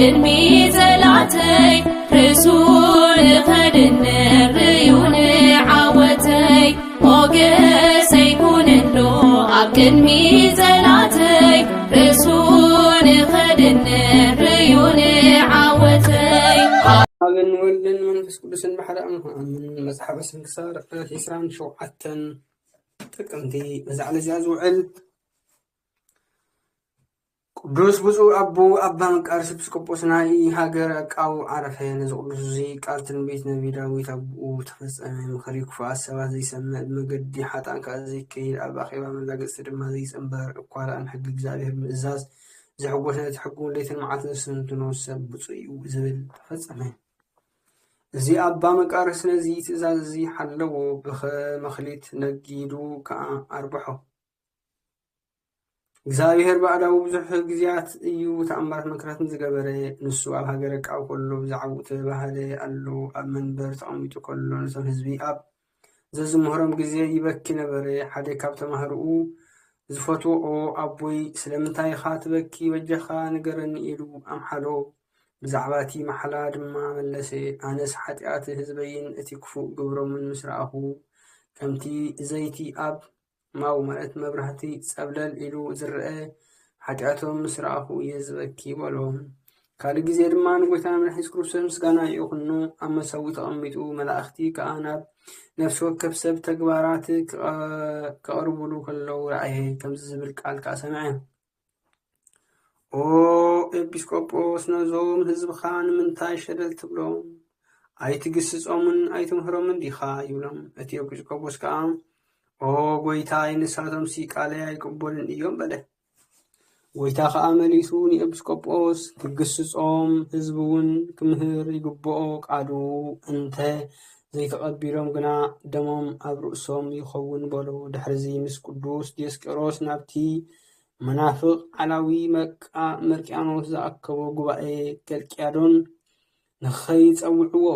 ቅድሚ ዘለዓተይ ርእሱን ኸድንር ርዩን ዓወተይ ሞገሰይ ኩነሎ ኣብ ቅድሚ ዘለዓተይ ርእሱን ኸድንር ርዩን ዓወተይ አብን ወልድን መንፈስ ቅዱስን ባሕሪ አምን መጽሓፈ ስንክሳር 27 ጥቅምቲ መዛዕለ እዚኣ ዝውዕል ቅዱስ ብፁዕ አቦ አባ መቃርስ ኤጲስቆጶስ ናይ ሃገረ ቃው ዓረፈ። ነዚ ቅዱስ እዚ ቃል ትንቢት ነቢይ ዳዊት አብኡ ተፈጸመ። ምክሪ ክፉኣት ሰባት ዘይሰምዕ ብመገዲ ሓጥኣን ከዓ ዘይከይድ ኣብ ኣኼባ መላገፅቲ ድማ ዘይፅንበር እኳ ደኣ ሕጊ እግዚኣብሔር ምእዛዝ ዘሕጐሰ ነቲ ሕጉ ለይትን መዓልትን ዝስንትኖ ሰብ ብፁዕ እዩ ዝብል ተፈጸመ። እዚ አባ መቃርስ ነዚ ትእዛዝ እዚ ሓለዎ ብመኽሊት ነጊዱ ከዓ ኣርብሖ። እግዚአብሔር ባዕዳዊ ብዙሕ ግዜያት እዩ ተኣምራት መክራትን ዝገበረ። ንሱ ኣብ ሃገረ ቃው ከሎ ብዛዕባኡ ተባህለ ኣሎ። ኣብ መንበር ተቐሚጡ ከሎ ነቶም ህዝቢ ኣብ ዘዝምሁሮም ግዜ ይበኪ ነበረ። ሓደ ካብ ተማህርኡ ዝፈትዎ ኣቦይ ስለምንታይ ኢኻ ትበኪ በጀኻ ንገረኒ ኢሉ ኣምሓሎ። ብዛዕባ እቲ ማሕላ ድማ መለሰ፣ ኣነስ ሓጢኣት ህዝበይን እቲ ክፉእ ግብሮምን ምስ ረኣኹ ከምቲ ዘይቲ ኣብ ማው ማለት መብራህቲ ፀብለል ኢሉ ዝርአ ሓጢኣቶም ምስ ረኣኹ እየ ዝበኪ በሎም። ካልእ ግዜ ድማ ንጎይታና መድሓኒት ኢየሱስ ክርስቶስ ምስጋና ይኹኖ ኣብ መሰዊ ተቐሚጡ መላእኽቲ ከዓ ናብ ነፍሲ ወከፍ ሰብ ተግባራት ከቕርብሉ ከለዉ ረኣየ። ከምዚ ዝብል ቃል ከዓ ሰምዐ። ኦ ኤጲስቆጶስ ነዞም ህዝብኻ ንምንታይ ሸደል ትብሎም? ኣይትግስጾምን ኣይትምህሮምን ዲኻ ይብሎም። እቲ ኤጲስቆጶስ ከዓ ኦ ጎይታይ ንሳቶም ቃለይ ኣይቅበሉን እዮም በለ። ጎይታ ከዓ መሊሱ ንኤጲስቆጶስ ክግስጾም ህዝቢ እውን ክምህር ይግብኦ ቃሉ እንተ ዘይተቐቢሎም ግና ደሞም ኣብ ርእሶም ይኸውን በሎ። ድሕሪዚ ምስ ቅዱስ ዲዮስቆሮስ ናብቲ መናፍቕ ዓላዊ መርቅያኖስ ዝኣከቦ ጉባኤ ኬልቅያዶን ንኸይፀውዕዎ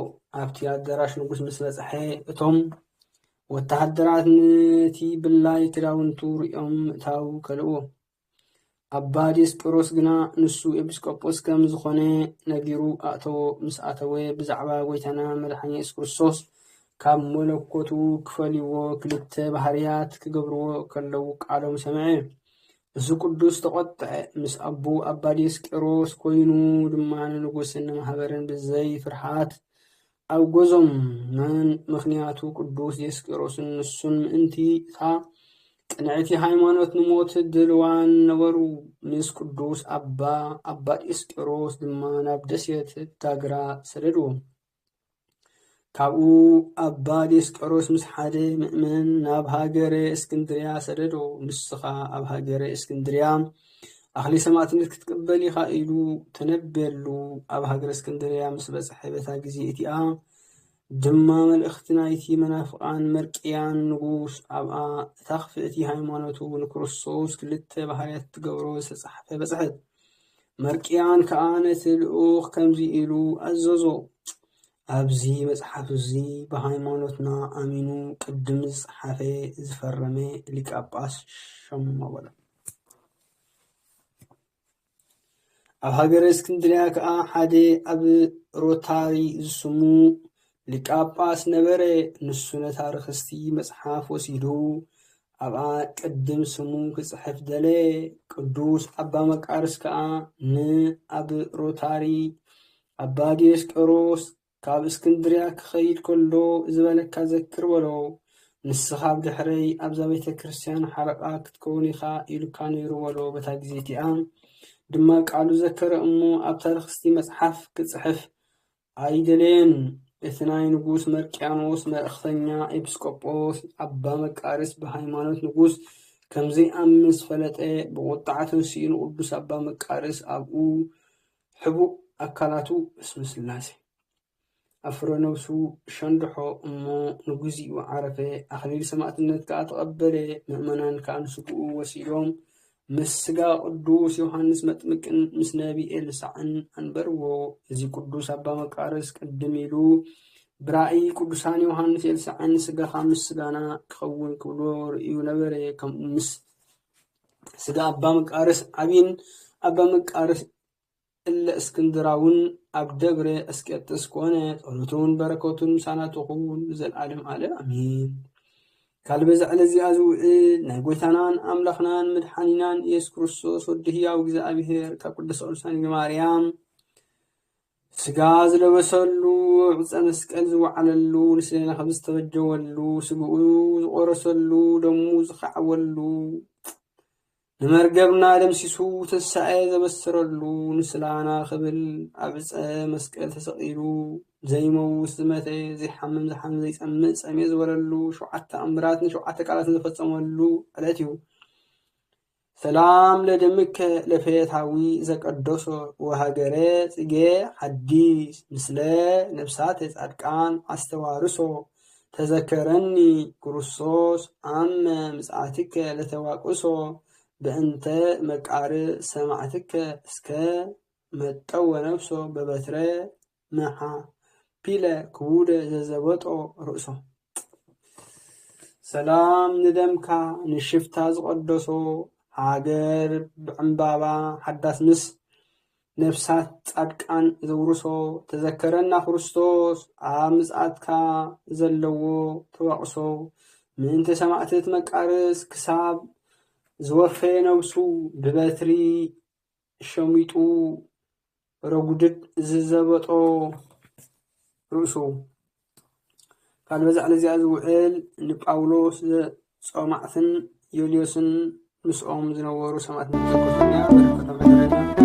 ኣብቲ ኣዳራሽ ንጉስ ምስ በፅሐ እቶም ወተሃደራት ነቲ ብላይ ክዳውንቱ ሪኦም ምእታው ከልእዎ። ኣባ ዲዮስቆሮስ ግና ንሱ ኤጲስቆጶስ ከም ዝኾነ ነጊሩ ኣእተዎ። ምስ ኣተወ ብዛዕባ ጎይታና መድሓኒ ኢየሱስ ክርስቶስ ካብ መለኮቱ ክፈልይዎ ክልተ ባህርያት ክገብርዎ ከለዉ ቃሎም ሰምዐ። እዚ ቅዱስ ተቆጥዐ። ምስ ኣቦ ኣባ ዲዮስቆሮስ ኮይኑ ድማ ንንጉስን ማሕበርን ብዘይ ፍርሃት ኣብ ገዞም ምክንያቱ ቅዱስ ዲዮስቆሮስን ንሱን ምእንቲ እታ ቅንዕቲ ሃይማኖት ንሞት ድልዋን ነበሩ። ምስ ቅዱስ ኣባ ዲዮስቆሮስ ድማ ናብ ደሴት ዳግራ ሰደድዎም። ካብኡ ኣባ ዲዮስቆሮስ ምስ ሓደ ምእመን ናብ ሃገረ እስክንድርያ ሰደዶ። ንስኻ ኣብ ሃገረ እስክንድርያ ኣኽሊል ሰማዕትነት ክትቅበል ኢኻ ኢሉ ተነብየሉ። ኣብ ሃገረ እስክንድርያ ምስ በፅሐ በታ ግዜ እቲኣ ድማ መልእኽቲ ናይቲ መናፍቃን መርቅያን ንጉስ ኣብኣ እታ ክፍእቲ ሃይማኖቱ ንክርስቶስ ክልተ ባህርያት ትገብሮ ዝተፃሕፈ በፅሐት። መርቅያን ከዓ ነቲ ልኡኽ ከምዚ ኢሉ ኣዘዞ፣ ኣብዚ መፅሓፍ እዚ ብሃይማኖትና ኣሚኑ ቅድም ዝፀሓፈ ዝፈረመ ሊቀ ጳጳስ ሸሞ በሎ። ኣብ ሃገረ እስክንድርያ ከዓ ሓደ ኣብ ሮታሪ ዝስሙ ሊቀ ጳጳስ ነበረ። ንሱ ነታ ርክስቲ መፅሓፍ ወሲዱ ኣብኣ ቅድም ስሙ ክፅሕፍ ደለ። ቅዱስ ኣባ መቃርስ ከዓ ንኣብ ሮታሪ ኣባ ዲዮስቆሮስ ካብ እስክንድርያ ክኸይድ ከሎ ዝበለካ ዘክር በሎ። ንስኻ ብድሕረይ ኣብዛ ቤተ ክርስቲያን ሓረቓ ክትከውን ኢኻ ኢሉካ ነይሩ በሎ። በታ ግዜ እቲኣ ድማ ቃሉ ዘከረ እሞ ኣብታ ርክስቲ መፅሓፍ ክፅሕፍ ኣይደለየን። እቲ ናይ ንጉስ መርቅያኖስ መልእኽተኛ ኤጲስቆጶስ ኣባ መቃርስ ብሃይማኖት ንጉስ ከምዘይኣምስ ፈለጠ። ብቁጣዕ ተንስኡ ንቅዱስ ኣባ መቃርስ ኣብኡ ሕቡእ ኣካላቱ እስመ ስላሴ ኣፍረ ነብሱ ሸንድሖ እሞ ንግዚኡ ዓረፈ። ኣኽሊል ሰማዕትነት ከዓ ተቐበለ። ምእመናን ከዓ ንስግኡ ወሲዶም ምስ ስጋ ቅዱስ ዮሃንስ መጥምቅን ምስ ነቢ ኤልሳዕን ኣንበርዎ። እዚ ቅዱስ ኣባ መቃርስ ቅድም ኢሉ ብራእይ ቅዱሳን ዮሃንስ ኤልሳዕን ስጋኻ ምስ ስጋና ክኸውን ክብሎ ርእዩ ነበረ። ከምኡ ምስ ስጋ ኣባ መቃርስ ዓብይን ኣባ መቃርስ إلا اسكندراون أبدبر أسكتس كونه ጸሎቱን በረከቱን ምሳና ትኹን ዘለዓለም አለ አሜን። ካልበዛ ለዚ አዝውዕል ናይ ጎይታናን አምላኽናን መድኃኒናን ኢየሱስ ክርስቶስ ወዲ ሕያው እግዚአብሔር ካብ ቅዱስ ቅዱሳን ማርያም ስጋ ዝለበሰሉ ዕፀ መስቀል ዝወዓለሉ ንስለና ካብ ዝተበጀወሉ ስግኡ ዝቆረሰሉ ደሙ ዝኸዓወሉ ንመርገብና ደምሲሱ ትንሣኤ ዘበሰረሉ ንስላና ክብል ኣብ ዕፀ መስቀል ተሰቂሉ ዘይመውት ዝመተ ዘይሓምም ዝሓም ዘይፀምእ ፀምየ ዝበለሉ 7 ተኣምራትን 7 ቃላትን ዝፈፀመሉ ዕለት እዩ። ሰላም ለደምከ ለፈየታዊ ዘቀደሶ ወሃገረ ጽጌ ሐዲስ ምስለ ነፍሳት ጻድቃን አስተዋርሶ ተዘከረኒ ክርስቶስ አመ ምጽአትከ ለተዋቁሶ በእንተ መቃር ሰማዕትከ እስከ መጠው ነፍሶ በበትረ መሓ ፒለ ክቡደ ዘዘበጦ ርእሶ። ሰላም ንደምካ ንሽፍታ ዝቀደሶ ሃገር ብዕምባባ ሓዳስ ምስ ነፍሳት ጻድቃን ዘውርሶ ተዘከረና ክርስቶስ ኣብ ምጽአትካ ዘለዎ ተዋቅሶ ምእንተ ሰማዕትት መቃርስ ክሳብ ዝወፈ ነብሱ ብበትሪ ሸሚጡ ረጉድድ ዝዘበጦ ርእሱ። ካልበዛዕ ለዚኣ ዝውዕል ንጳውሎስ ጾማዕትን ዮልዮስን ምስኦም ዝነበሩ ሰማዕትን ዘከርቶኛ በረከቶም